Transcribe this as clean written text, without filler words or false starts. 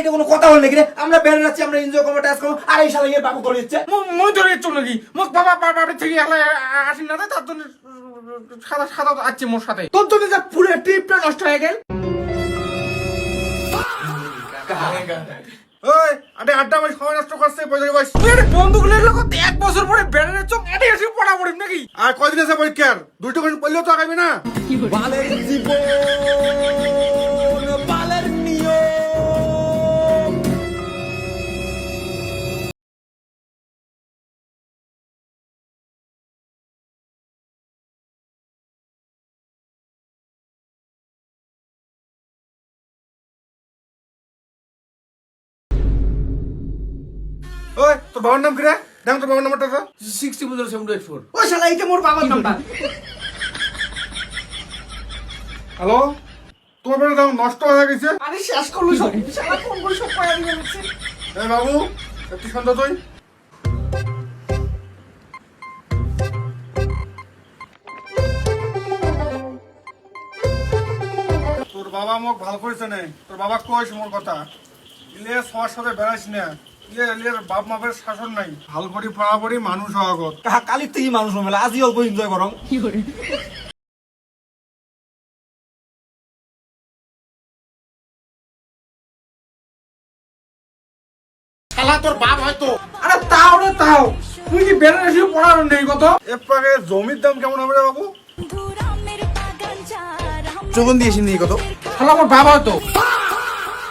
এটা কোনো কথা হল নাকি রে? আমরা বেড়ে যাচ্ছি, আমরা এনজয় করবো, টাচ করবো, আর এই শালা গিয়ে বাবু ধরে দিচ্ছে। মই ধরে চলে নাকি মোক বাবা বাড়ি থেকে আসি না তার জন্য সাদা সাদা আছে মোর সাথে। তোর জন্য যা পুরো ট্রিপটা নষ্ট হয়ে গেল। ওই আরে আড্ডা ভাই সময় নষ্ট করছে পয়সা ভাই। তুই আরে বন্ধুগুলোর লোক 1 বছর পরে বেড়ানোর চোখ এটাই এসে পড়া পড়িম নাকি? আর কয়দিন আছে পরীক্ষার? 2টো কোন পড়লেও তো আগামী না। বালের জীবন, বালের নিয়ম। ওই তোর বাবার নাম কি রে? দেখ তোর বাবার নাম্বারটা তো। 600784। ওই শালা এইটা মোর বাবার নাম্বার। হ্যালো, তোমার বাবার নাম নষ্ট হয়ে গেছে। আরে শেষ করলো সব, শালা ফোন করে সব কয়া দিয়ে দিচ্ছে। এই বাবু একটু শান্ত তুই। তোর বাবা মোক ভালো করেছে না, তোর বাবা কইস মোর কথা। ইলে সবার সাথে বেড়াইস না, ইলে বাপ মাপের শাসন নাই। ভাল করি পড়াপড়ি মানুষ হওয়াগত। কালির থেকে মানুষ মেলা, আজই অল্প এনজয় করো। শালা তোর বাপ হয়তো। আরে তাও রে তাও, তুই কি বেড়ে এসে পড়ার নেই কত? এর পাগে জমির দাম কেমন হবে রে বাবু? চোখন দিয়েছি নি কত? শালা আমার বাবা হয়তো।